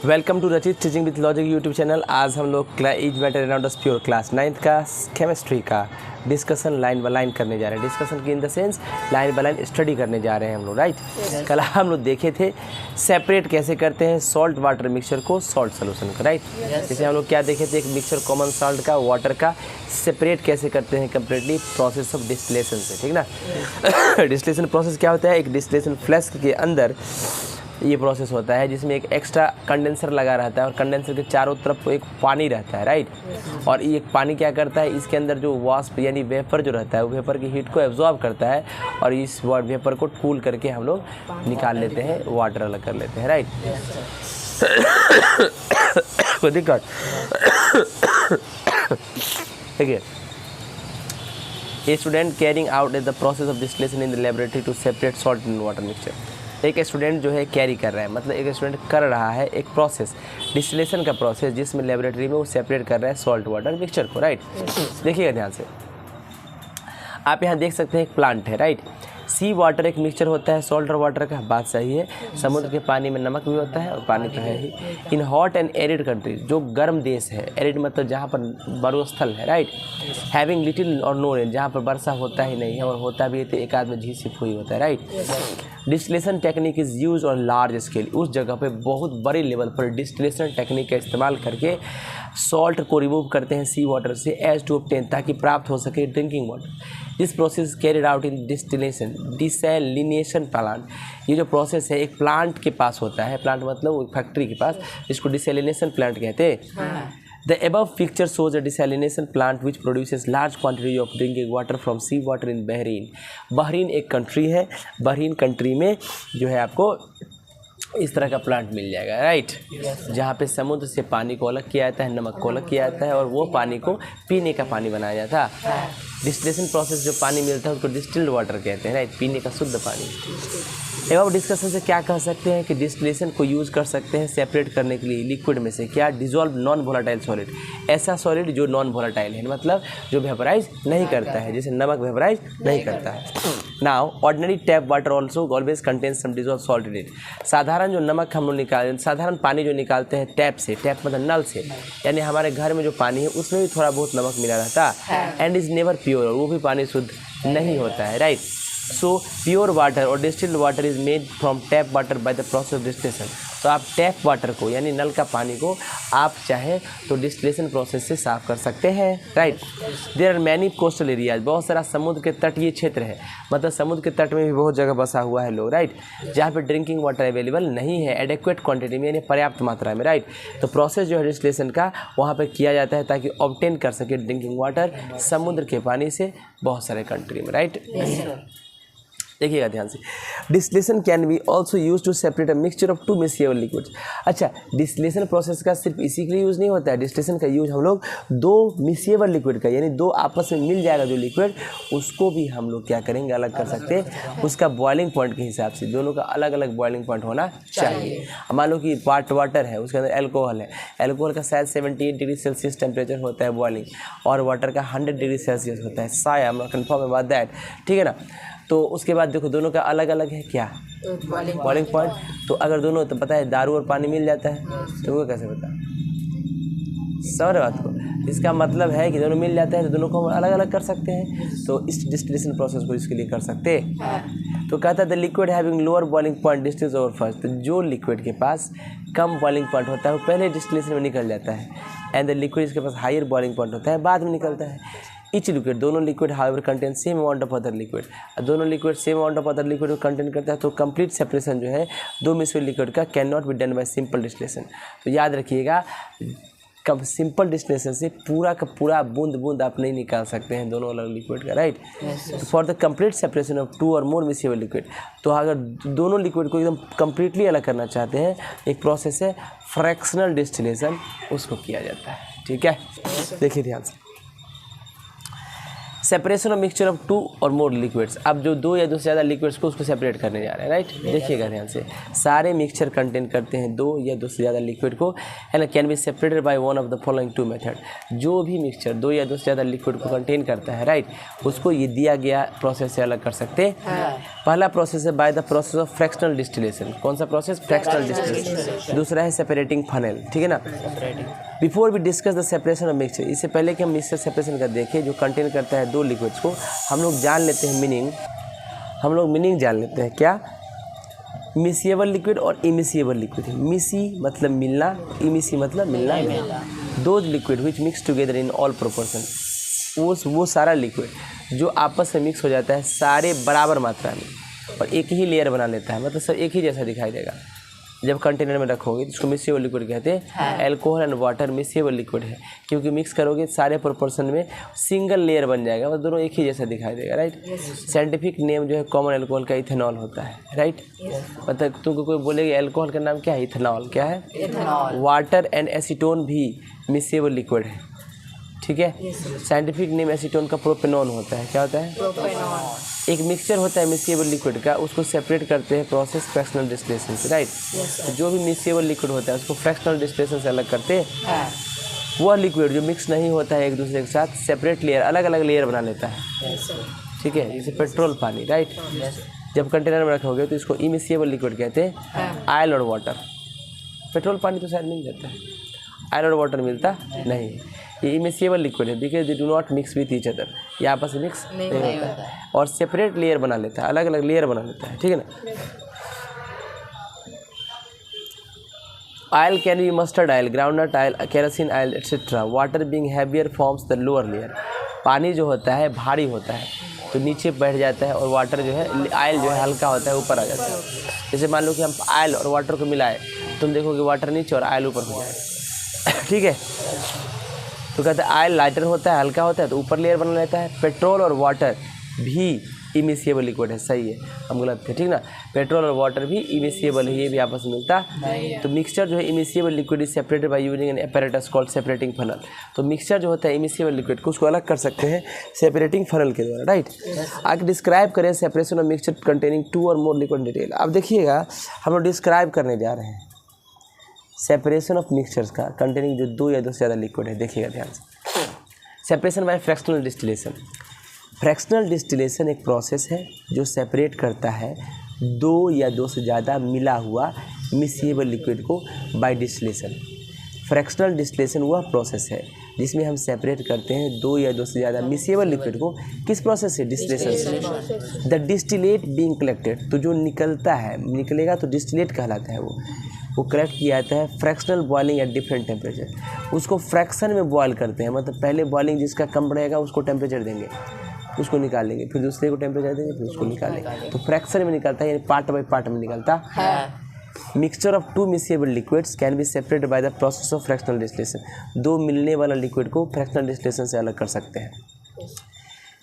Welcome to रचित teaching with logic YouTube channel. आज हम लोग is matter around us pure class 9th का केमिस्ट्री का डिस्कशन लाइन बाय लाइन करने जा रहे हैं। डिस्कशन की in the sense line by line study करने जा रहे हैं हम लोग, राइट। कल हम लोग देखे थे सेपरेट कैसे करते हैं सॉल्ट वाटर मिक्सचर को सॉल्ट सोल्यूशन का, राइट। जैसे हम लोग क्या देखे थे, एक मिक्सचर कॉमन सॉल्ट का वाटर का सेपरेट कैसे करते हैं कम्प्लीटली प्रोसेस ऑफ डिस्टिलेशन से, ठीक ना। डिस्टिलेशन प्रोसेस क्या होता है, एक डिस्टिलेशन फ्लास्क के अंदर ये प्रोसेस होता है जिसमें एक एक्स्ट्रा कंडेंसर लगा रहता है और कंडेंसर के चारों तरफ एक पानी रहता है, राइट। और ये पानी क्या करता है, इसके अंदर जो वाष्प यानी वेपर जो रहता है वो वेपर की हीट को एब्जॉर्ब करता है और इस वेपर को कूल करके हम लोग निकाल लेते हैं, वाटर अलग कर लेते हैं, राइट। कोई दिक्कत? देखिए, a student carrying out the process of distillation in the laboratory to separate salt in water mixture. एक स्टूडेंट जो है कैरी कर रहा है, मतलब एक स्टूडेंट कर रहा है एक प्रोसेस डिस्टिलेशन का प्रोसेस जिसमें लेबोरेटरी में वो सेपरेट कर रहा है सॉल्ट वाटर मिक्सचर को, राइट। देखिएगा ध्यान से, आप यहाँ देख सकते हैं एक प्लांट है, राइट। सी वाटर एक मिक्सचर होता है सॉल्ट और वाटर का, बात सही है। समुद्र के पानी में नमक भी होता है और पानी तो है ही। In hot and arid country, जो गर्म देश है, एरिड मतलब जहाँ पर मरुस्थल है, राइट। हैविंग लिटिल और नो रेन, जहाँ पर वर्षा होता ही नहीं है और होता भी है तो एक आध में झीसी फुई होता है, right. Distillation technique is use on large scale, उस जगह पे बहुत बड़े लेवल पर डिस्टिलेशन टेक्निक का इस्तेमाल करके सॉल्ट को रिमूव करते हैं सी वाटर से एज टू ऑब्टेन, ताकि प्राप्त हो सके drinking water. This process carried out in desalination plant. ये जो प्रोसेस है एक प्लांट के पास होता है, प्लांट मतलब फैक्ट्री के पास, इसको डिसैलिनेशन प्लांट कहते हैं। The above picture shows a desalination plant which produces large quantity of drinking water from sea water in Bahrain. Bahrain एक कंट्री है, बहरीन कंट्री में जो है आपको इस तरह का प्लांट मिल जाएगा, राइट। जहाँ पे समुद्र से पानी को अलग किया जाता है, नमक को अलग किया जाता है और वो पानी को पीने का पानी बनाया जाता है। डिस्टिलेशन प्रोसेस जो पानी मिलता है उसको डिस्टिल्ड वाटर कहते हैं, राइट, पीने का शुद्ध पानी। एवं डिस्कशन से क्या कह सकते हैं कि डिस्टिलेशन को यूज़ कर सकते हैं सेपरेट करने के लिए लिक्विड में से क्या, डिजॉल्व नॉन वोलाटाइल सॉलिड, ऐसा सॉलिड जो नॉन वोलाटाइल है, मतलब जो वेपराइज नहीं करता है, जैसे नमक वेपराइज नहीं करता है। Now ordinary tap water also always contains some dissolve salt in it. साधारण जो नमक हम लोग साधारण पानी जो निकालते हैं टैप से, टैप मतलब नल से, यानी हमारे घर में जो पानी है उसमें भी थोड़ा बहुत नमक मिला रहता है, एंड इज़ नेवर प्योर, और वो भी पानी शुद्ध नहीं होता है, राइट। सो प्योर वाटर और distilled water is made from tap water bye the process of distillation. तो आप टैप वाटर को यानी नल का पानी को आप चाहें तो डिस्टिलेशन प्रोसेस से साफ़ कर सकते हैं, right. There are many coastal areas, बहुत सारा समुद्र के तटीय क्षेत्र है, मतलब समुद्र के तट में भी बहुत जगह बसा हुआ है लोग, राइट, जहाँ पे ड्रिंकिंग वाटर अवेलेबल नहीं है एडेक्वेट क्वांटिटी में, यानी पर्याप्त मात्रा में, राइट। तो प्रोसेस जो है डिस्टिलेशन का वहाँ पर किया जाता है ताकि ऑब्टेन कर सके ड्रिंकिंग वाटर समुद्र के पानी से बहुत सारे कंट्री में, राइट। देखिएगा ध्यान से, distillation can be also use to separate a mixture of two miscible liquids. अच्छा, डिस्टिलेशन प्रोसेस का सिर्फ इसी के लिए यूज़ नहीं होता है, डिस्टिलेशन का यूज हम लोग दो मिक्सिबल लिक्विड का, यानी दो आपस में मिल जाएगा जो लिक्विड, उसको भी हम लोग क्या करेंगे, अलग कर सकते हैं। उसका बॉइलिंग पॉइंट के हिसाब से दोनों का अलग अलग बॉइलिंग पॉइंट होना चाहिए। मान लो कि वाटर है, उसके अंदर एल्कोहल है, एल्कोहल का शायद 78 डिग्री सेल्सियस टेम्परेचर होता है बॉइलिंग, और वाटर का 100 डिग्री सेल्सियस होता है, शायद कन्फर्म अबाउट दैट, ठीक है ना। तो उसके बाद देखो दोनों का अलग अलग है क्या बॉइलिंग पॉइंट। तो अगर दोनों, तो पता है दारू और पानी मिल जाता है, तो वो कैसे पता, समझ रहे बात को। इसका मतलब है कि दोनों मिल जाते हैं तो दोनों को हम अलग अलग कर सकते हैं, तो इस डिस्टिलेशन प्रोसेस को इसके लिए कर सकते हैं। तो कहता है the liquid having lower boiling point distils over first, तो जो लिक्विड के पास कम बॉइलिंग पॉइंट होता है वो पहले डिस्टिलेशन में निकल जाता है, एंड द लिक्विड इसके पास हायर बॉइलिंग पॉइंट होता है बाद में निकलता है। इच लिक्विड, दोनों liquid however contain same amount of other liquid, दोनों liquid same amount of other liquid को कंटेन करता है, तो कंप्लीट सेपरेशन जो है दो मिक्सड लिक्विड का can not be done by simple distillation. तो याद रखिएगा, कब सिंपल डिस्टिलेशन से पूरा का पूरा बूंद बूंद आप नहीं निकाल सकते हैं दोनों अलग लिक्विड का, right. For the complete separation of two or more मिक्सिबल liquid, तो अगर दोनों लिक्विड को एकदम कम्प्लीटली अलग करना चाहते हैं, एक प्रोसेस है फ्रैक्शनल डिस्टिलेशन, उसको किया जाता है, ठीक है। देखिए ध्यान से, सेपरेशन ऑफ मिक्सचर ऑफ 2 और मोर लिक्विड्स। अब जो 2 या 2 से ज़्यादा लिक्विड्स को उसको सेपरेट करने जा रहे हैं, राइट। देखिएगा ध्यान से, सारे मिक्सचर कंटेन करते हैं 2 या 2 से ज़्यादा लिक्विड को, है ना। Can be separated by one of the following 2 method. जो भी मिक्सचर 2 या 2 से ज़्यादा लिक्विड को कंटेन करता है, राइट, उसको ये दिया गया प्रोसेस से अलग कर सकते हैं। पहला प्रोसेस है bye the process of fractional distillation. कौन सा प्रोसेस? Fractional distillation. दूसरा है सेपरेटिंग फनल, ठीक है ना। Before we discuss the separation of mixture, इससे पहले कि हम मिक्सचर सेपरेशन का देखें जो कंटेन करता है 2 लिक्विड्स को, हम लोग जान लेते हैं मीनिंग। हम लोग मीनिंग जान लेते हैं क्या? मिसिएबल लिक्विड और इमिसिएबल लिक्विड। मिसी मतलब मिलना, इमिसी मतलब मिलना। दो liquid which mix together in all proportion, वो सारा लिक्विड जो आपस में मिक्स हो जाता है सारे बराबर मात्रा में और एक ही लेयर बना लेता है, मतलब सब एक ही जैसा दिखाई देगा जब कंटेनर में रखोगे, तो इसको मिक्सिएबल लिक्विड कहते हैं। एल्कोहल एंड वाटर मिक्सिएबल लिक्विड है, क्योंकि मिक्स करोगे सारे प्रोपोर्शन में सिंगल लेयर बन जाएगा, मतलब दोनों एक ही जैसा दिखाई देगा, राइट। साइंटिफिक नेम जो है कॉमन एल्कोहल का इथेनॉल होता है, राइट। मतलब तुमको कोई बोलेगा एल्कोहल का नाम क्या है? इथेनॉल। क्या है? इथेनॉल। वाटर एंड एसीटोन भी मिक्सिएबल लिक्विड है, ठीक है। साइंटिफिक नेम एसीटोन का प्रोपेनॉन होता है। क्या होता है? प्रोपेनॉन। एक मिक्सचर होता है मिक्सिएबल लिक्विड का, उसको सेपरेट करते हैं प्रोसेस फ्रैक्शनल डिस्टिलेशन से, राइट। तो जो भी मिक्सिएबल लिक्विड होता है उसको फ्रैक्शनल डिस्टिलेशन से अलग करते हैं। वह लिक्विड जो मिक्स नहीं होता है एक दूसरे के साथ, सेपरेट लेयर, अलग अलग लेयर बना लेता है, ठीक है। जैसे पेट्रोल पानी, राइट। जब कंटेनर में रखोगे तो इसको इमिसिएबल लिक्विड कहते हैं। ऑयल और वाटर, पेट्रोल पानी तो शायद मिल जाता है, ऑयल और वाटर मिलता नहीं। ये इमिसिएबल लिक्विड है because they do not mix with each other, ये आपस में मिक्स नहीं होता है और सेपरेट लेयर बना लेता है, अलग अलग लेयर बना लेता है, ठीक है ना। Oil can be mustard oil, groundnut oil, kerosene oil etcetera. Water being heavier forms the lower layer. पानी जो होता है भारी होता है तो नीचे बैठ जाता है, और वाटर जो है, ऑयल जो है हल्का होता है, ऊपर आ जाता है। जैसे मान लो कि हम ऑयल और वाटर को मिलाए, तुम देखोगे वाटर नीचे और ऑयल ऊपर हो जाए, ठीक है। तो कहते हैं ऑयल लाइटर होता है, हल्का होता है, तो ऊपर लेयर बना लेता है। पेट्रोल और वाटर भी इमिसिएबल लिक्विड है, सही है, हम गलत थे, ठीक ना। पेट्रोल और वाटर भी इमिसिएबल है, ये भी आपस में मिलता है। तो मिक्सचर जो है immiscible liquid is separated by using an apparatus called separating funnel. तो मिक्सचर जो होता है इमिसिएबल लिक्विड को, उसको अलग कर सकते हैं सेपरेटिंग फनल के द्वारा, राइट। आगे डिस्क्राइब करें सेपरेशन ऑफ मिक्सचर कंटेनिंग 2 और मोर लिक्विड डिटेल। अब देखिएगा हम लोग डिस्क्राइब करने जा रहे हैं सेपरेशन ऑफ मिक्सचर्स का कंटेनिंग जो 2 या 2 से ज़्यादा लिक्विड है। देखिएगा ध्यान से, separation by fractional distillation. Fractional distillation एक प्रोसेस है जो सेपरेट करता है 2 या 2 से ज़्यादा मिला हुआ मिक्सिएबल लिक्विड को बाय डिस्टिलेशन। फ्रैक्शनल डिस्टिलेशन वह प्रोसेस है जिसमें हम सेपरेट करते हैं 2 या 2 से ज़्यादा मिक्सिएबल लिक्विड को, किस प्रोसेस से? डिस्टिलेशन से। द डिस्टिलेट बीइंग कलेक्टेड, तो जो निकलता है, निकलेगा तो डिस्टिलेट कहलाता है। वो कलेक्ट किया जाता है fractional boiling eight different temperature. उसको फ्रैक्शन में बॉयल करते हैं, मतलब पहले बॉइलिंग जिसका कम रहेगा उसको टेम्परेचर देंगे, उसको निकाल लेंगे, फिर दूसरे को टेम्परेचर देंगे, फिर उसको निकालेंगे। तो फ्रैक्शन में निकलता है, यानी पार्ट बाय पार्ट में निकलता है। Mixture of 2 miscible liquids can be separated by the process of fractional distillation. 2 मिलने वाला लिक्विड को फ्रैक्शनल डिस्टिलेशन से अलग कर सकते हैं।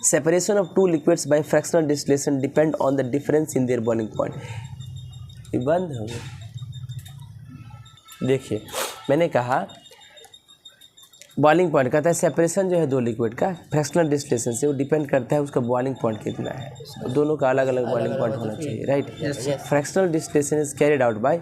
Separation of 2 liquids by fractional distillation depend on the difference in their boiling point. ये बंद हो गया। देखिए मैंने कहा बॉइलिंग पॉइंट, कहता है सेपरेशन जो है 2 लिक्विड का फ्रैक्शनल डिस्टिलेशन से, वो डिपेंड करता है उसका बॉइलिंग पॉइंट कितना है। दोनों का अलग अलग बॉइलिंग पॉइंट होना चाहिए, right. Fractional distillation is carried out by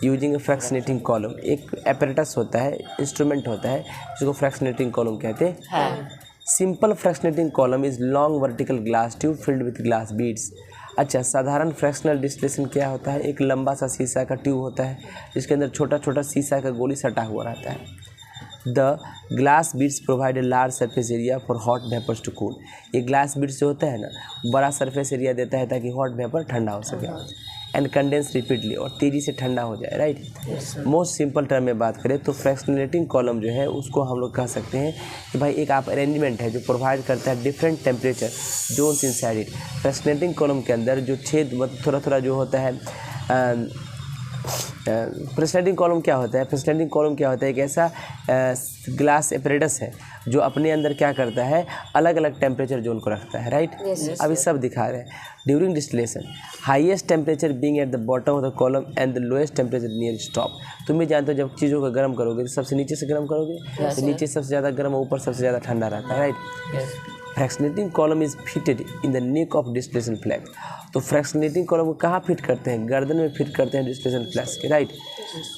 using a fractionating column. एक एपरेटस होता है, इंस्ट्रूमेंट होता है जिसको फ्रैक्शनेटिंग कॉलम कहते हैं। Simple fractionating column is long vertical glass tube filled with glass beads. अच्छा, साधारण फ्रैक्शनल डिस्टिलेशन क्या होता है? एक लंबा सा शीशा का ट्यूब होता है जिसके अंदर छोटा छोटा शीशा का गोली सटा हुआ रहता है। The glass beads provide a large surface area for hot vapours to cool. ये ग्लास बीड्स जो होता है ना, बड़ा सरफेस एरिया देता है ताकि हॉट वेपर ठंडा हो सके एंड कंडेंस रिपीटली, और तेज़ी से ठंडा हो जाए, राइट। मोस्ट सिंपल टर्म में बात करें तो फ्रैक्शनेटिंग कॉलम जो है उसको हम लोग कह सकते हैं कि भाई एक आप अरेंजमेंट है जो प्रोवाइड करता है different temperature zones inside it. Fractionating column के अंदर जो छेद, मतलब थोड़ा थोड़ा जो होता है, फ्रैक्शनेटिंग कॉलम क्या होता है? फ्रैक्शनेटिंग कॉलम क्या होता है? एक ऐसा ग्लास एपरेटस है जो अपने अंदर क्या करता है, अलग अलग टेम्परेचर जोन को रखता है, राइट। अभी सब दिखा रहे हैं। During distillation highest temperature being at the bottom of the column and the lowest temperature near stop. तुम भी जानते हो जब चीज़ों को गर्म करोगे तो सबसे नीचे से गर्म करोगे, तो नीचे सबसे ज़्यादा गर्म, ऊपर सबसे ज़्यादा ठंडा रहता है, right. Fractionating column is fitted in the neck of distillation flask. तो फ्रैक्शनेटिंग कॉलम को कहाँ फिट करते हैं? गर्दन में फिट करते हैं डिस्टिलेशन फ्लैस्क के, right.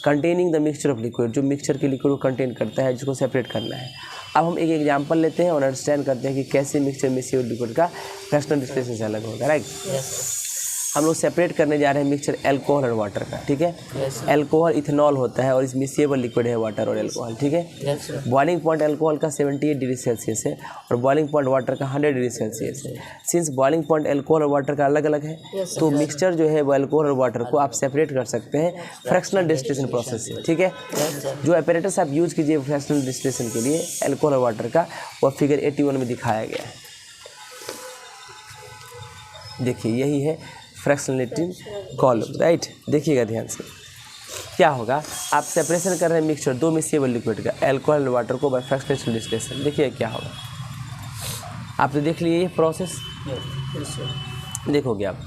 Containing the mixture of liquid, जो मिक्सचर के लिक्विड को कंटेन करता है, जिसको सेपरेट करना है। अब हम एक एग्जांपल लेते हैं और अंडरस्टैंड करते हैं कि कैसे मिक्सचर में से लिक्विड का फ्रैक्शनल डिस्टिलेशन से अलग होगा, राइट। हम लोग सेपरेट करने जा रहे हैं मिक्सचर अल्कोहल और वाटर का, ठीक है। अल्कोहल इथेनॉल होता है और इस मिक्सेबल लिक्विड है वाटर और अल्कोहल, ठीक है। बॉइलिंग पॉइंट अल्कोहल का 78 डिग्री सेल्सियस है और बॉइलिंग पॉइंट वाटर का 100 डिग्री सेल्सियस है। सिंस बॉइलिंग पॉइंट अल्कोहल और वाटर का अलग अलग है, तो मिक्सचर जो है वो अल्कोहल और वाटर को आप सेपरेट कर सकते हैं फ्रैक्शनल डिस्टिलेशन प्रोसेस से, ठीक है। जो अपैरेटस आप यूज़ कीजिए फ्रैक्शनल डिस्टिलेशन के लिए अल्कोहल और वाटर का, वो फिगर 81 में दिखाया गया है। देखिए यही है फ्रैक्शनेटिंग कॉलम, राइट। देखिएगा ध्यान से, क्या होगा, आप सेपरेशन कर रहे हैं मिक्सचर दो मिक्सेबल लिक्विड का, अल्कोहल और वाटर को बाय फ्रैक्शनल डिस्टिलेशन। देखिए क्या होगा, आप तो देख लिए ये प्रोसेस, देखोगे आप।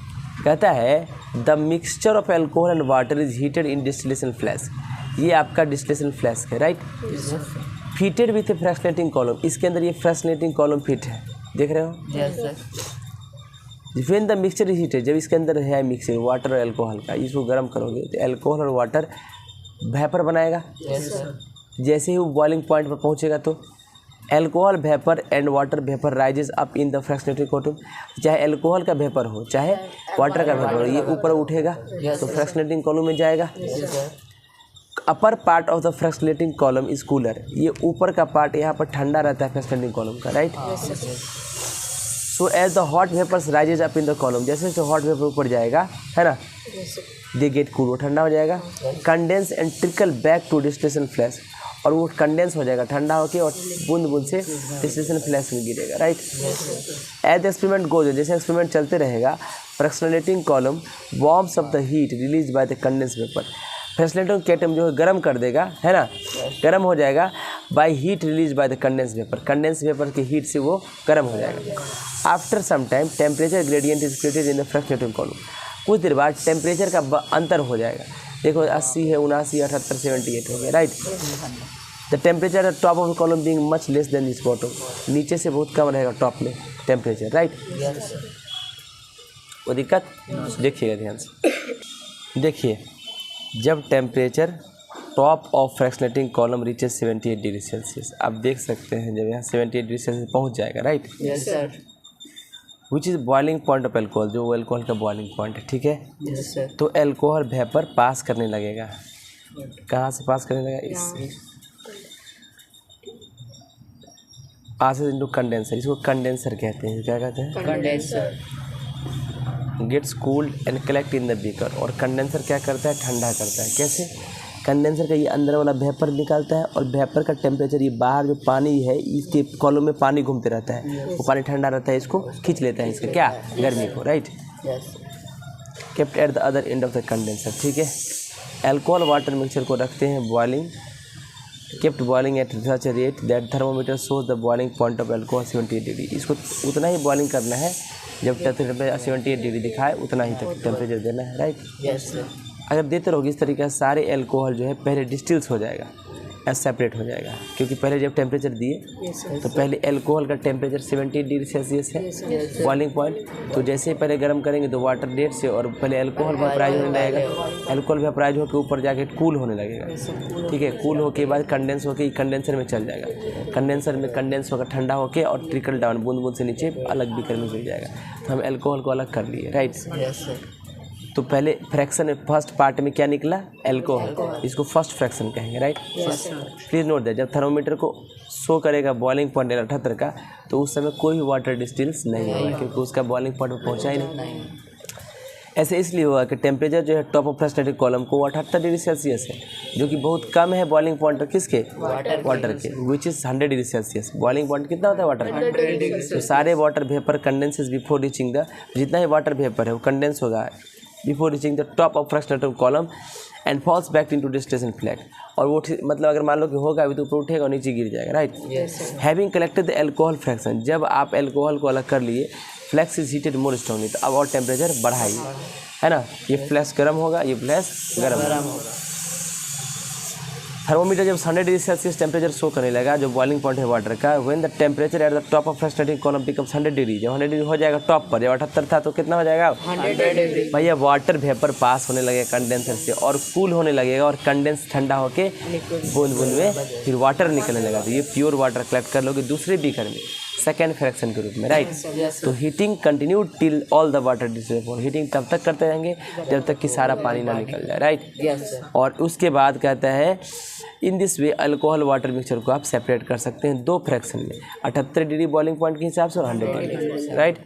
कहता है the mixture of alcohol and water is heated in distillation flask. ये आपका डिस्टिलेशन फ्लैस्क है, right. Fitted with a fractionating column, इसके अंदर ये फ्रैक्शनेटिंग कॉलम फिट है, देख रहे हो। When the mixture is heated, जब इसके अंदर है मिक्सचर वाटर और अल्कोहल का, इसको गर्म करोगे तो अल्कोहल और वाटर वेपर बनाएगा। जैसे ही वो बॉइलिंग पॉइंट पर पहुंचेगा तो alcohol vapour and water vapour rises up in the fractionating column. चाहे अल्कोहल का वेपर हो चाहे वाटर का वेपर हो, ये ऊपर उठेगा तो फ्रैक्शनेटिंग कॉलम में जाएगा। Upper part of the fractionating column is cooler, ये ऊपर का पार्ट यहाँ पर ठंडा रहता है फ्रैक्शनेटिंग कॉलम का, right. So as the hot vapours rises up in the column, जैसे जैसे हॉट वेपर ऊपर जाएगा, है ना, दे गेट कूल, वो ठंडा हो जाएगा। Condense and trickle back to distillation flask, और वो कंडेंस हो जाएगा ठंडा होकर और बूंद बूंद से डिस्टिलेशन फ्लैस्क में गिरेगा, right. As the experiment goes, जैसे एक्सपेरिमेंट चलते रहेगा, fractionating column warms up the heat release by the condense vapour. Fractionating column जो है गर्म कर देगा, है ना, गर्म हो जाएगा by heat release by the condense vapour, condense vapour की हीट से वो गर्म हो जाएगा। After some time temperature gradient is created in the fractionating column, कुछ देर बाद टेम्परेचर का अंतर हो जाएगा। देखो 80 है, 79, 78, 78 हो गया, right. The temperature at top of the column being much less than this bottom, नीचे से बहुत कम रहेगा टॉप में टेम्परेचर, राइट। वो दिक्कत देखिएगा ध्यान से। देखिए जब temperature top of fractionating column reaches 78 degree Celsius, आप देख सकते हैं जब यहाँ 78 डिग्री सेल्सियस पहुँच जाएगा, right, yes sir, which is boiling point of alcohol, जो एल्कोहल का बॉइलिंग पॉइंट है, ठीक है। यस सर। तो एल्कोहल वेपर पास करने लगेगा, कहाँ से पास करने लगेगा, इससे पासेज इनटू कंडेंसर, इसको कंडेंसर कहते हैं। क्या कहते हैं? Condenser. Gets cooled and collect in the beaker, और कंडेंसर क्या करता है, ठंडा करता है। कैसे? कंडेंसर का ये अंदर वाला वेपर निकालता है और वेपर का टेम्परेचर, ये बाहर जो पानी है इसके कॉलम में पानी घूमते रहता है, वो पानी ठंडा रहता है, इसको खींच लेता है, इसका क्या, गर्मी को, right. Kept at the other end of the condenser, ठीक है। अल्कोहल वाटर मिक्सचर को रखते हैं boiling, kept boiling at such rate that thermometer shows the boiling point of alcohol 78 degree. इसको उतना ही बॉइलिंग करना है, जब टेम्परेचर 78 डिग्री दिखाए उतना ही तक टेम्परेचर देना है, राइट। Yes sir. अगर देते रहोगे इस तरीके से सारे अल्कोहल जो है पहले डिस्टिल्स हो जाएगा, सेपरेट हो जाएगा, क्योंकि पहले जब टेम्परेचर दिए तो पहले अल्कोहल का टेम्परेचर 70 डिग्री सेल्सियस है बॉइलिंग पॉइंट, तो जैसे ही पहले गर्म करेंगे तो वाटर डेट से, और पहले अल्कोहल वेपराइज होने लगेगा, अल्कोहल वेपराइज होकर ऊपर जाके कूल होने लगेगा, ठीक है। कूल होके बाद कंडेंस होकर कंडेंसर में चल जाएगा, कंडेंसर में कंडेंस होकर ठंडा होकर और ट्रिकल डाउन बूंद बूंद से नीचे अलग बीकर में गिर जाएगा। तो हम अल्कोहल को अलग कर लिए, राइट। यस सर। तो पहले फ्रैक्शन फर्स्ट पार्ट में क्या निकला, अल्कोहल, इसको फर्स्ट फ्रैक्शन कहेंगे, राइट। प्लीज नोट दैट जब थर्मोमीटर को शो करेगा बॉइलिंग पॉइंट 78 का, तो उस समय कोई भी वाटर डिस्टिल्स नहीं होगा, क्योंकि उसका बॉइलिंग पॉइंट पर पहुंचा ही नहीं। ऐसे इसलिए हुआ कि टेम्परेचर जो है टॉप ऑफ फ्रैक्शनेटिंग कॉलम को 78 डिग्री सेल्सियस है, जो कि बहुत कम है बॉइलिंग पॉइंट किसके, वाटर के, which is 100 degree Celsius. Boiling point कितना होता है वाटर का, तो सारे water vapour condenses before reaching the, जितना ही वाटर वेपर है वो कंडेंस होगा before reaching the top of fractionating column and falls back into distillation flag, और वो मतलब अगर मान लो कि होगा अभी तो ऊपर उठेगा और नीचे गिर जाएगा, right. Having collected the alcohol fraction, जब आप एल्कोहल को अलग कर लिए, flask is heated more strongly, तो अब और टेम्परेचर बढ़ाइए, है ना। ये फ्लैक्स गर्म होगा, ये फ्लैक्स गर्म होगा, थर्मोमीटर जब 100 डिग्री सेल्सियस टेम्परेचर शो करने लगा, जो बॉइलिंग पॉइंट है वाटर का, when the temperature at the top of frustrating column becomes 100 degree, जब 100 डिग्री हो जाएगा टॉप पर, जब 78 था तो कितना हो जाएगा 100 डिग्री। भैया वाटर वेपर पास होने लगेगा कंडेंसर से और कूल होने लगेगा और कंडेंस ठंडा होके बूंद बूंद में फिर वाटर निकलने लगा। तो ये प्योर वाटर कलेक्ट कर लोगे दूसरे बीकर में सेकेंड फ्रैक्शन के रूप में, राइट। तो heating continue till all the water despair, heating तब तक करते रहेंगे जब तक कि सारा पानी ना निकल जाए, राइट। और उसके बाद कहता है in this way alcohol water mixture को आप सेपरेट कर सकते हैं दो फ्रैक्शन में, 78 डिग्री बॉइलिंग पॉइंट के हिसाब से और 100 degree, right.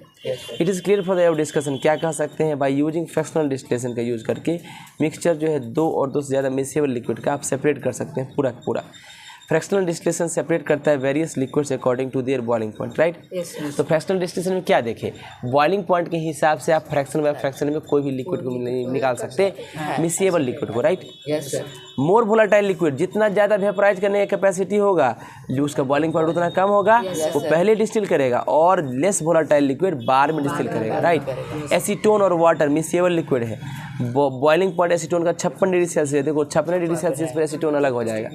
It is clear for the discussion, क्या कह सकते हैं, बाय यूजिंग फ्रैक्शनल डिस्टिलेशन का यूज करके मिक्सचर जो है दो और दो से ज़्यादा मिक्सेबल लिक्विड का आप सेपरेट कर सकते हैं पूरा पूरा। फ्रैक्शनल डिस्टिलेशन सेपरेट करता है various liquids according to their boiling point, right. तो फ्रैक्शनल डिस्टिलेशन में क्या देखें, बॉइलिंग पॉइंट के हिसाब से आप फ्रैक्शन बाय फ्रैक्शन में कोई भी लिक्विड को निकाल सकते हैं, मिक्सेबल लिक्विड को, राइट। मोर वोलेटाइल लिक्विड, जितना ज़्यादा वेपराइज करने की कैपेसिटी होगा जो उसका बॉइलिंग पॉइंट उतना कम होगा, वो पहले डिस्टिल करेगा, और लेस वोलेटाइल लिक्विड बाद में डिस्टिल करेगा, राइट। एसीटोन और वाटर मिक्सेबल लिक्विड है, बॉइलिंग पॉइंट एसीटोन का 56 डिग्री सेल्सियस, देखो 56 डिग्री सेल्सियस पर एसीटोन अलग हो जाएगा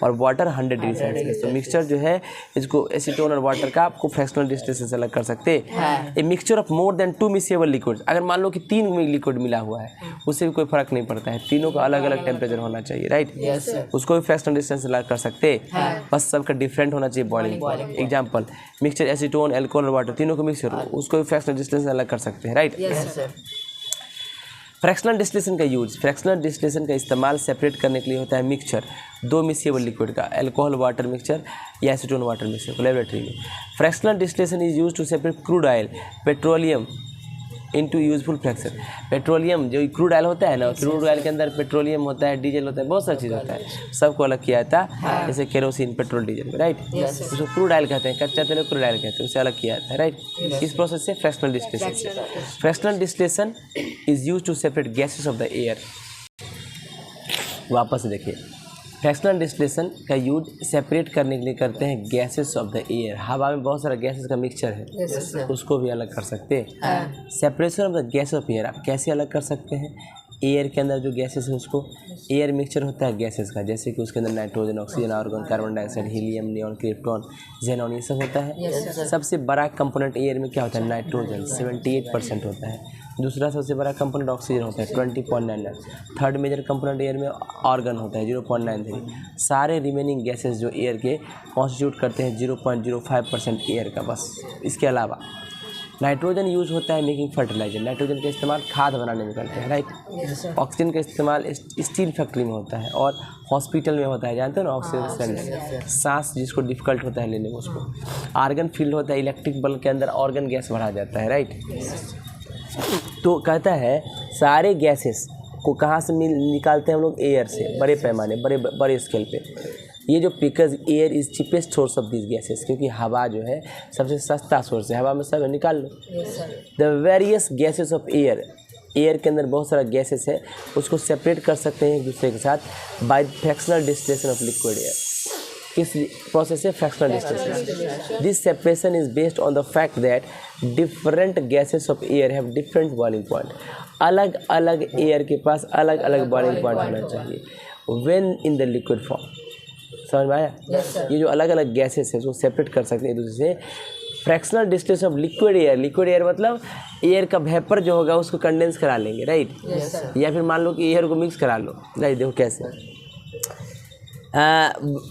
और वाटर 100 डिग्री सेल्सियस। तो मिक्सचर जो है इसको एसीटोन और वाटर का आपको फ्रैक्शनल डिस्टिलेशन से अलग कर सकते हैं। A mixture of more than 2 miscible liquid, अगर मान लो कि 3 लिक्विड मिला हुआ है उससे भी कोई फर्क नहीं पड़ता है, तीनों का अलग अलग टेम्परेचर होना चाहिए, राइट। उसको भी फ्रैक्शनल डिस्टिलेशन से अलग कर सकते हैं, बस सबका डिफरेंट होना चाहिए boiling point. Example mixture acetone alcohol और वाटर तीनों को मिक्सचर हो, उसको भी फ्रैक्शनल डिस्टिलेशन से अलग कर सकते हैं, राइट। फ्रैक्शनल डिस्टिलेशन का यूज, फ्रैक्शनल डिस्टिलेशन का इस्तेमाल सेपरेट करने के लिए होता है मिक्सचर दो मिक्सेबल लिक्विड का, अल्कोहल वाटर मिक्सचर या एसीटोन वाटर मिक्सचर लेबोरेटरी में। Fractional distillation is use to separate crude oil petroleum into useful fraction. Petroleum जो क्रूड ऑयल होता है ना, क्रूड ऑयल के अंदर पेट्रोलियम होता है, डीजल होता है, बहुत सारी चीज़ होता है, सबको अलग किया जाता है, जैसे केरोसिन पेट्रोल डीजल, राइट। उसको क्रूड ऑयल कहते हैं, कच्चा तेल क्रूड ऑयल कहते हैं, उसे अलग किया जाता है, राइट। इस प्रोसेस से फ्रैक्शनल डिस्टिलेशन से। Fractional distillation is use to separate gases of the air. वापस से देखिए, फ्रैक्शनल डिस्टिलेशन का यूज सेपरेट करने के लिए करते हैं गैसेस ऑफ द एयर, हवा में बहुत सारा गैसेस का मिक्सचर है, उसको भी अलग कर सकते हैं। Separation of the gas off air आप कैसे अलग कर सकते हैं, एयर के अंदर जो गैसेस है उसको, एयर मिक्सचर होता है गैसेस का, जैसे कि उसके अंदर nitrogen, oxygen, argon, carbon dioxide, helium, neon, krypton, xenon, ये सब होता है। सबसे बड़ा कंपोनेंट एयर में क्या होता है, नाइट्रोजन 78% होता है। दूसरा सबसे बड़ा कंपोनेंट ऑक्सीजन होता है 20.99। थर्ड मेजर कंपोनेंट एयर में आर्गन होता है 0.93। सारे रिमेनिंग गैसेस जो एयर के कॉन्स्टिट्यूट करते हैं 0.05% एयर का, बस। इसके अलावा नाइट्रोजन यूज होता है मेकिंग फर्टिलाइजर, नाइट्रोजन का इस्तेमाल खाद बनाने में करते हैं, राइट। ऑक्सीजन का इस्तेमाल स्टील फैक्ट्री में होता है और हॉस्पिटल में होता है, जानते हो ना, ऑक्सीजन सांस जिसको डिफिकल्ट होता है लेने में उसको। आर्गन फील्ड होता है, इलेक्ट्रिक बल्ब के अंदर ऑर्गन गैस भरा जाता है, राइट। तो कहता है सारे गैसेस को कहाँ से निकालते हैं हम लोग, एयर से, बड़े पैमाने बड़े स्केल पे। ये जो because air is cheapest source of this gases, क्योंकि हवा जो है सबसे सस्ता सोर्स है, हवा में सब निकाल लो। The various gases of air, air के अंदर बहुत सारा गैसेस है, उसको सेपरेट कर सकते हैं एक दूसरे के साथ by fractional distillation of liquid air. किस प्रोसेस है, fractional distillation. This separation is based on the fact that different gases of air have different boiling point. अलग अलग एयर के पास अलग अलग बॉइलिंग पॉइंट होना चाहिए when in the liquid form. समझ में आया? ये जो अलग अलग गैसेस है उसको सेपरेट कर सकते हैं एक दूसरे से। Fractional distillation of liquid air, liquid air मतलब एयर का वेपर जो होगा उसको कंडेंस करा लेंगे, राइट। या फिर मान लो कि एयर को मिक्स करा लो, राइट। देखो कैसे,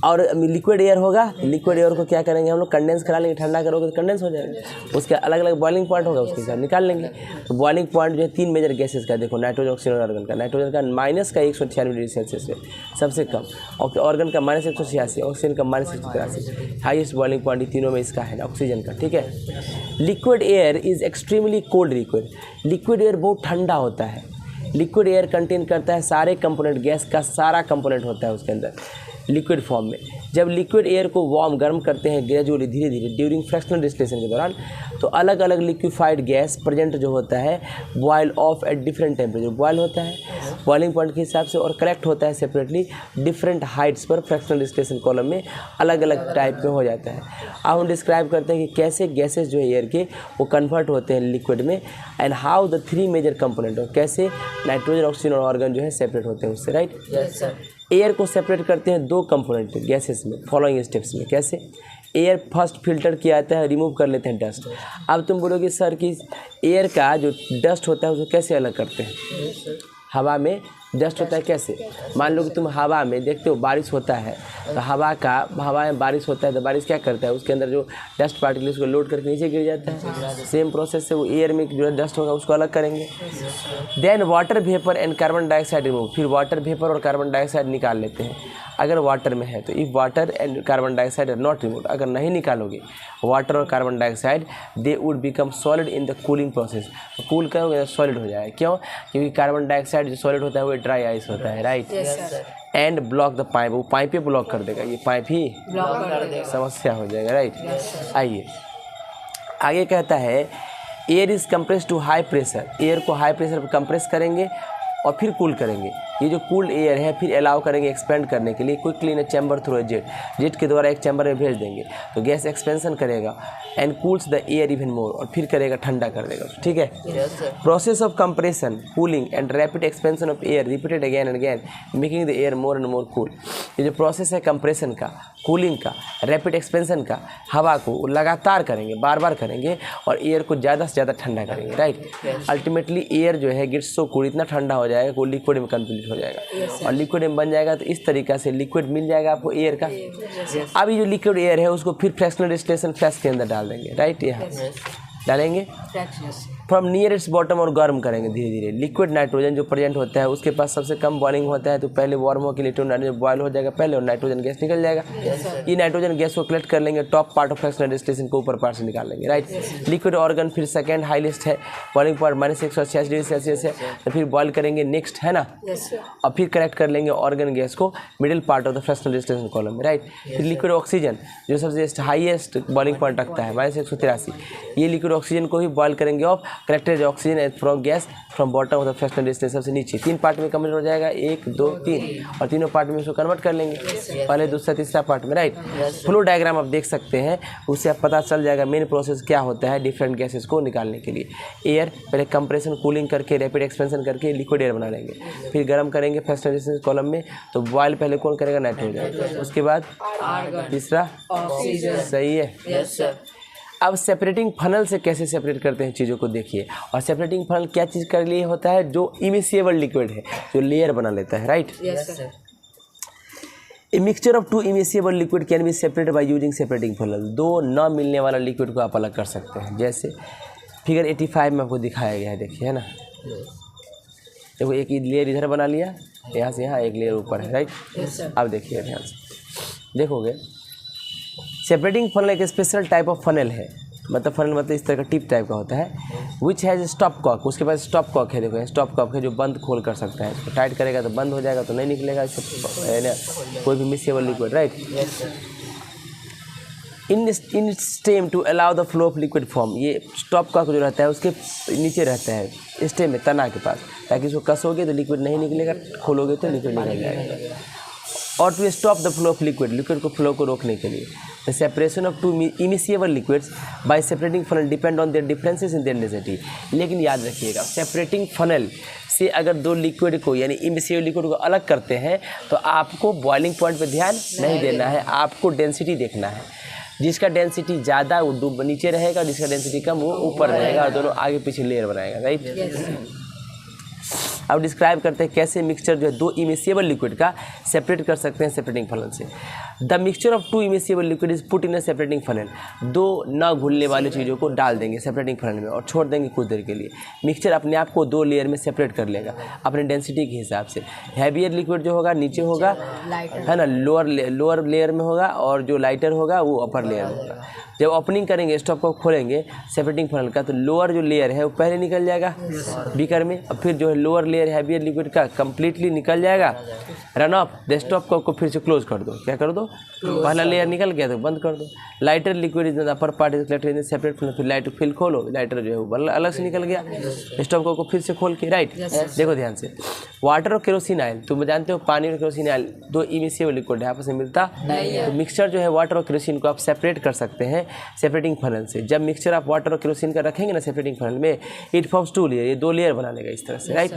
और लिक्विड एयर होगा, लिक्विड एयर को क्या करेंगे हम लोग, कंडेंस करा लेंगे, ठंडा करोगे तो कंडेंस हो जाएगा। उसके अलग अलग बॉइलिंग पॉइंट होगा, उसके हिसाब निकाल लेंगे। तो बॉइलिंग पॉइंट जो है 3 मेजर गैसेस का, देखो नाइट्रोजन, ऑक्सीजन और आर्गन का। नाइट्रोजन का माइनस का 196 डिग्री सेल्सियस है सबसे कम, और आर्गन का माइनस 186, ऑक्सीजन का माइनस 183। हाइएस्ट बॉइलिंग पॉइंट तीनों में इसका है, ऑक्सीजन का, ठीक है। Liquid air is extremely cold liquid, liquid air बहुत ठंडा होता है। लिक्विड एयर कंटेन करता है सारे कंपोनेंट, गैस का सारा कंपोनेंट होता है उसके अंदर लिक्विड फॉर्म में। जब लिक्विड एयर को वार्म गर्म करते हैं ग्रेजुअली, धीरे धीरे ड्यूरिंग फ्रैक्शनल डिस्टिलेशन के दौरान, तो अलग अलग लिक्विफाइड गैस प्रेजेंट जो होता है boil off at different temperature, boil होता है बॉइलिंग पॉइंट के हिसाब से, और कलेक्ट होता है सेपरेटली डिफरेंट हाइट्स पर फ्रैक्शनल डिस्टिलेशन कॉलम में, अलग अलग टाइप में हो जाता है। अब हम डिस्क्राइब करते हैं कि कैसे गैसेज जो है एयर के वो कन्वर्ट होते हैं लिक्विड में, and how the 3 major component, और कैसे नाइट्रोजन, ऑक्सीजन और आर्गन जो है सेपरेट होते हैं उससे, राइट। एयर को सेपरेट करते हैं दो कंपोनेंट गैसेस में फॉलोइंग स्टेप्स में। कैसे? एयर फर्स्ट फिल्टर किया जाता है, रिमूव कर लेते हैं डस्ट। अब तुम बोलोगे सर कि एयर का जो डस्ट होता है उसको कैसे अलग करते हैं? हवा में डस्ट होता है कैसे? मान लो कि तुम हवा में देखते हो बारिश होता है, तो हवा में बारिश होता है तो बारिश क्या करता है, उसके अंदर जो डस्ट पार्टिकल उसको लोड करके नीचे गिर जाता है। सेम प्रोसेस से वो एयर में जो डस्ट होगा उसको अलग करेंगे। Then water vapour and carbon dioxide remove, फिर वाटर वेपर और कार्बन डाइऑक्साइड निकाल लेते हैं अगर वाटर में है तो। If water and carbon dioxide are not remove, अगर नहीं निकालोगे वाटर और carbon dioxide, they would become solid in the cooling process. तो कूल करोगे तो सॉलिड हो जाएगा। क्यों? क्योंकि कार्बन डाइऑक्साइड जो सॉलिड होता है वो ड्राई आइस होता है, right? And block the pipe, वो पाइप ही ब्लॉक कर देगा, ये पाइप ही ब्लॉक कर देगा, समस्या हो जाएगा, राइट? आइए आगे कहता है air is compress to high pressure, air को हाई प्रेशर पर कंप्रेस करेंगे और फिर कूल करेंगे। ये जो कूल्ड एयर है फिर अलाउ करेंगे एक्सपेंड करने के लिए quickly in chamber through a jet के द्वारा एक चैम्बर में भेज देंगे तो गैस एक्सपेंशन करेगा and cools the air even more, और फिर करेगा ठंडा कर देगा, ठीक है? Process of compression cooling and rapid expansion of air repeated again and again making the air more and more cool. ये जो प्रोसेस है कंप्रेशन का, कूलिंग का, रैपिड एक्सपेंशन का, हवा को लगातार करेंगे, बार बार करेंगे और एयर को ज़्यादा से ज़्यादा ठंडा करेंगे, राइट? अल्टीमेटली एयर जो है गेट्स सो कूल, इतना ठंडा हो जाएगा वो लिक्विड में कन्वर्ट हो जाएगा और लिक्विड में बन जाएगा। तो इस तरीक़ा से लिक्विड मिल जाएगा आपको एयर का। अब ये जो लिक्विड एयर है उसको फिर फ्रैक्शनल डिस्टिलेशन फ्लास्क के अंदर डाल देंगे, राइट? यहाँ डालेंगे फ्रॉम नियरेस्ट बॉटम और गर्म करेंगे धीरे धीरे। लिक्विड नाइट्रोजन जो प्रेजेंट होता है उसके पास सबसे कम बॉइलिंग होता है, तो पहले वार्म होकर लिक्विड नाइट्रोजन बॉयल हो जाएगा पहले और नाइट्रोजन गैस निकल जाएगा। ये नाइट्रोजन गैस को कलेक्ट कर लेंगे, top part of fractional distillation को ऊपर पार्ट से निकाल लेंगे, राइट? लिक्विड ऑर्गन फिर सेकेंड हाईएस्ट है, बॉइलिंग पॉइंट -186 डिग्री सेल्सियस है, तो फिर बॉयल करेंगे नेक्स्ट, है ना? और फिर कलेक्ट कर लेंगे ऑर्गन गैस को middle part of the fractional distillation column में, राइट? फिर लिक्विड ऑक्सीजन जो सबसे हाईएस्ट बॉइलिंग पॉइंट रखता है -183, ये लिक्विड ऑक्सीजन को भी बॉयल करेंगे of collected oxygen from gas from bottom of the fractional distillation, सबसे नीचे। 3 पार्ट में कन्वर्ट हो जाएगा, 1 2 3, और तीनों पार्ट में उसको कन्वर्ट कर लेंगे, पहले दूसरा तीसरा पार्ट में, राइट? फ्लो डायग्राम आप देख सकते हैं, उससे आप पता चल जाएगा मेन प्रोसेस क्या होता है डिफरेंट गैसेस को निकालने के लिए। एयर पहले कंप्रेशन कूलिंग करके रैपिड एक्सपेंशन करके लिक्विड एयर बना लेंगे, फिर गर्म करेंगे फ्रैक्शनल डिस्टिलेशन कॉलम में, तो बॉयल पहले कौन करेगा? नाइट्रोजन, उसके बाद तीसरा ऑक्सीजन, सही है? अब सेपरेटिंग फनल से कैसे सेपरेट करते हैं चीज़ों को देखिए। और सेपरेटिंग फनल क्या चीज़ के लिए होता है? जो इमिसिएबल लिक्विड है, जो लेयर बना लेता है, right? A mixture of 2 immiscible liquid can be separated by using separating funnel. 2 न मिलने वाला लिक्विड को आप अलग कर सकते हैं, जैसे फिगर 85 में आपको दिखाया गया है, देखिए, है ना? देखो एक लेयर इधर बना लिया, यहाँ से यहाँ एक लेयर ऊपर है, राइट? अब देखिए ध्यान से देखोगे, सेपरेटिंग फनल एक स्पेशल टाइप ऑफ फनल है, मतलब फनल मतलब इस तरह का टिप टाइप का होता है, विच हैज़ स्टॉप कॉक, उसके पास स्टॉप कॉक है। देखो स्टॉप कॉक है जो बंद खोल कर सकता है, इसको टाइट करेगा तो बंद हो जाएगा, तो नहीं निकलेगा इसको कोई भी miscible liquid, right? In stem to allow the flow of liquid form, ये स्टॉप कॉक जो रहता है उसके नीचे रहता है स्टेम में, तना के पास, ताकि इसको कसोगे तो लिक्विड नहीं निकलेगा, खोलोगे तो लिक्विड निकल जाएगा। और to stop the flow of liquid को फ्लो को रोकने के लिए the separation of 2 immiscible liquids by separating funnel depend on their differences in their density. लेकिन याद रखिएगा, सेपरेटिंग फनल से अगर 2 लिक्विड को यानी इमिसिएबल लिक्विड को अलग करते हैं तो आपको बॉइलिंग पॉइंट पर ध्यान नहीं देना है, आपको डेंसिटी देखना है। जिसका डेंसिटी ज़्यादा वो नीचे रहेगा, जिसका डेंसिटी कम वो ऊपर रहेगा, और दोनों आगे पीछे लेयर बनाएगा, राइट? अब डिस्क्राइब करते हैं कैसे मिक्सचर जो है 2 इमिसिएबल लिक्विड का सेपरेट कर सकते हैं सेपरेटिंग फनल से। The mixture of 2 immiscible liquid is put in a separating funnel, 2 न घुलने वाली चीज़ों को डाल देंगे सेपरेटिंग फनल में और छोड़ देंगे कुछ देर के लिए। मिक्सचर अपने आप को 2 लेयर में सेपरेट कर लेगा अपने डेंसिटी के हिसाब से। हैवियर लिक्विड जो होगा नीचे होगा, है ना, लोअर लेयर में होगा, और जो लाइटर होगा वो अपर लेयर में होगा। जब ओपनिंग करेंगे, स्टॉप को खोलेंगे सेपरेटिंग फनल का, तो लोअर जो लेयर है वो पहले निकल जाएगा बीकर में, और फिर जो है लोअर लेयर हैवियर लिक्विड का कंप्लीटली निकल जाएगा, रन ऑफ। द स्टॉप को फिर से क्लोज कर दो, क्या कर दो, पहला लेयर निकल गया तो बंद कर दो। Lighter liquid is the upper part is collected in separate funnel, फिर लाइटर फिल खोलो, लाइटर जो है वो अलग से निकल गया, स्टॉप को फिर से खोल के, राइट? देखो ध्यान से, वाटर और केरोसिन ऑयल, तुम जानते हो पानी और केरोसिन ऑयल 2 इमिसिएबल लिक्विड है, आपस में मिलता नहीं है। तो मिक्सचर जो है वाटर और केरोसिन को आप सेपरेट कर सकते हैं है सेपरेटिंग फनल से। जब मिक्सचर आप वाटर और केरोसिन का रखेंगे ना सेपरेटिंग फनल में, इट फॉर्म्स 2 लेयर, ये 2 लेयर बना लेगा इस तरह से, राइट।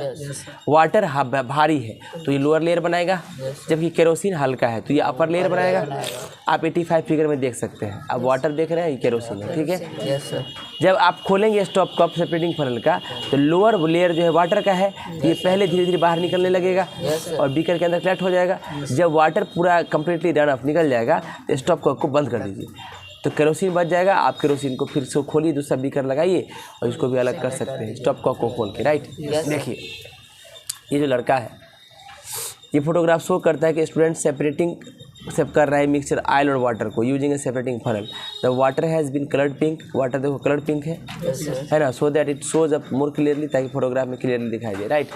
वाटर भारी है तो ये लोअर लेयर बनाएगा, जबकि केरोसिन हल्का है तो ये अपर लेयर बनाएगा। आप 85 फिगर में देख सकते हैं। अब वाटर देख रहे हैं, ये केरोसिन है, ठीक है। जब आप खोलेंगे स्टॉप कप सेपरेटिंग फनल का तो लोअर लेयर जो है वाटर का है, ये पहले धीरे धीरे बाहर निकलने लगेगा और बीकर के अंदर कलेक्ट हो जाएगा। जब वाटर पूरा कंप्लीटली रन ऑफ निकल जाएगा तो स्टॉप कप को बंद कर दीजिए, तो केरोसिन बच जाएगा। आप केरोसिन को फिर से खोलिए, दूसरा बीकर लगाइए और इसको भी अलग कर सकते हैं स्टॉप कप को खोल के, राइट। देखिए ये जो लड़का है, ये फोटोग्राफ शो करता है कि स्टूडेंट सेपरेटिंग सब कर रहा है मिक्सचर ऑयल और वाटर को using a separating funnel. The water has been coloured pink, water देखो कलर्ड पिंक है ना, so that it shows up more clearly, ताकि फोटोग्राफ में क्लियरली दिखाई दे, राइट।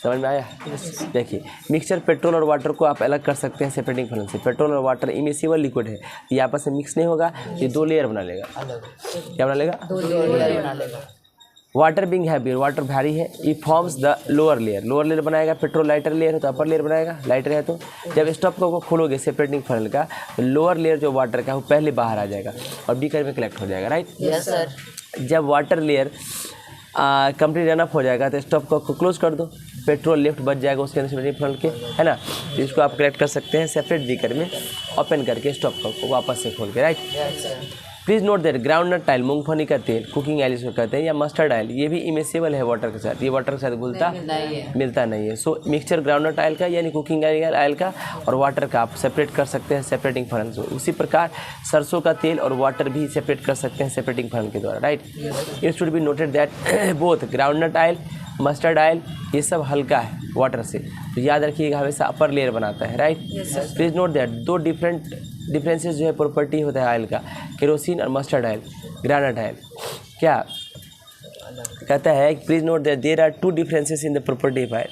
समझ में आया? देखिए मिक्सचर पेट्रोल और वाटर को आप अलग कर सकते हैं सेपरेटिंग फनल से। पेट्रोल और वाटर इमिसिबल लिक्विड है, ये आपस में मिक्स नहीं होगा, ये 2 लेयर बना लेगा। क्या बना लेगा? 2 लेयर बना लेगा। वाटर बिंग हैवी, वाटर भारी है, ई फॉर्म्स द लोअर लेयर बनाएगा। पेट्रोल लाइटर लेयर है तो अपर लेयर बनाएगा, लाइटर है तो। जब स्टॉप को खोलोगे सेपरेटिंग फनल का तो लोअर लेयर जो वाटर का है वो पहले बाहर आ जाएगा और बीकर में कलेक्ट हो जाएगा, राइट। Yes sir. जब water layer complete run up हो जाएगा तो स्टॉप को क्लोज कर दो, पेट्रोल लेफ्ट बच जाएगा उसके अंदर सेपरेटिंग फनल के, है ना। तो इसको आप कलेक्ट कर सकते हैं सेपरेट बीकर में, ओपन करके स्टॉप को वापस से खोल के, right. Please note that groundnut oil, मूंगफली का तेल, कुकिंग ऑयल इसको कहते हैं, या मस्टर्ड ऑयल, ये भी इमिसिबल है वाटर के साथ, ये वाटर के साथ घुलता मिलता नहीं है। सो मिक्सचर ग्राउंडनट ऑयल का यानी कुकिंग ऑयल का और वाटर का आप सेपरेट कर सकते हैं सेपरेटिंग फनल से। उसी प्रकार सरसों का तेल और वाटर भी सेपरेट कर सकते हैं सेपरेटिंग फनल के द्वारा, right. It should be noted that both groundnut oil, mustard oil, ये सब हल्का है वाटर से, तो याद रखिएगा हमेशा अपर लेयर बनाता है, right. Please note that 2 differences जो है प्रॉपर्टी होता है ऑयल का, केरोसिन और मस्टर्ड ऑयल, ग्राउंडनट ऑयल। क्या कहता है? Please note that there are 2 differences in the property of oil.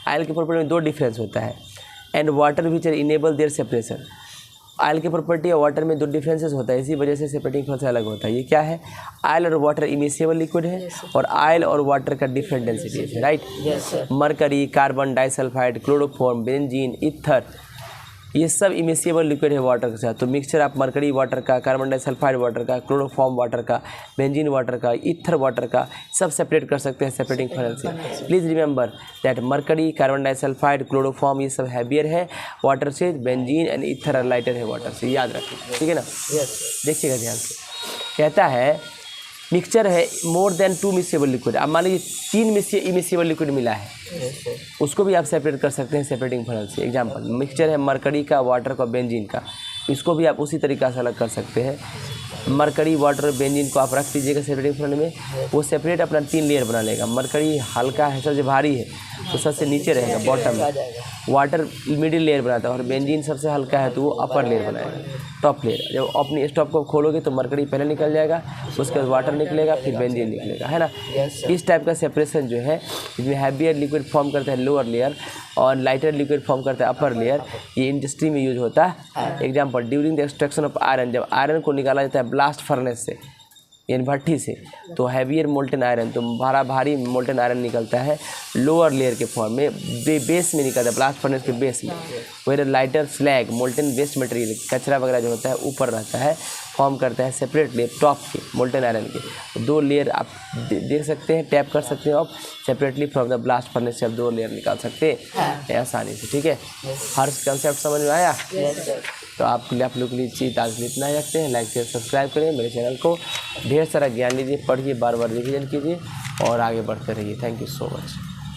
Oil के प्रॉपर्टी में 2 डिफरेंस होता है, and water which are enable their separation. Oil की प्रॉपर्टी और वाटर में 2 डिफरेंसेस होता है, इसी वजह से सेपरेटिंग फनल से अलग होता है। ये क्या है? ऑयल और वाटर इमिसिबल लिक्विड है और ऑयल और वाटर का डिफरेंट डेंसिटी है, right. Mercury, carbon disulphide, chloroform, benzene, ether, ये सब इमिसिबल लिक्विड है वाटर के साथ। तो मिक्सचर आप मरकरी वाटर का, कार्बन डाइसल्फाइड वाटर का, क्लोरोफॉर्म वाटर का, बेंजीन वाटर का, ईथर वाटर का सब सेपरेट कर सकते हैं सेपरेटिंग फनल से। Please remember that mercury, carbon disulphide, chloroform ये सब हैवियर है वाटर से, बेंजीन एंड ईथर लाइटर है वाटर से, याद रखें, ठीक है ना। देखिएगा ध्यान से, कहता है मिक्सचर है मोर देन 2 मिक्सेबल लिक्विड। अब मान लीजिए 3 इमिसिबल लिक्विड मिला है, उसको भी आप सेपरेट कर सकते हैं सेपरेटिंग फनल से। एग्जांपल मिक्सचर है मरकरी का, वाटर का, बेंजीन का, इसको भी आप उसी तरीक़ा से अलग कर सकते हैं। मरकरी, वाटर, बेंजीन को आप रख दीजिएगा सेपरेटिंग फनल में, वो सेपरेट अपना 3 लेयर बना लेगा। मरकरी हल्का है, सबसे भारी है तो सबसे नीचे रहेगा बॉटम में, वाटर मिडिल लेयर बनाता है और बेंजीन सबसे हल्का है तो वो अपर लेयर बनाएगा, टॉप लेयर। जब अपनी स्टॉप को खोलोगे तो मरकरी पहले निकल जाएगा, उसके बाद वाटर निकलेगा, फिर बेंजीन निकलेगा, है ना। इस टाइप का सेपरेशन जो है, इसमें हैवियर लिक्विड फॉर्म करता है लोअर लेयर और लाइटर लिक्विड फॉर्म करता है अपर लेयर, ये इंडस्ट्री में यूज होता है। Example during the extraction of iron, जब आयरन को निकाला जाता है ब्लास्ट फर्नेस से यानी भट्ठी से, तो हैवियर मोल्टन आयरन, तो भारी मोल्टन आयरन निकलता है लोअर लेयर के फॉर्म में, बेस में निकलता है ब्लास्ट फर्नेस के बेस में। Where lighter slag molten waste material, कचरा वगैरह जो होता है ऊपर रहता है, फॉर्म करता है सेपरेट लेयर टॉप के मोल्टन आयरन के। 2 लेयर आप देख सकते हैं, टैप कर सकते हैं आप separately from the blast furnace से आप 2 लेयर निकाल सकते हैं आसानी से, ठीक है। हर कंसेप्ट समझ में आया? तो आप लोग के लिए चीज़ आज इतना ही रखते हैं। लाइक शेयर सब्सक्राइब करें मेरे चैनल को, ढेर सारा ज्ञान लीजिए, पढ़िए, बार बार रिविजन कीजिए और आगे बढ़ते रहिए। Thank you so much.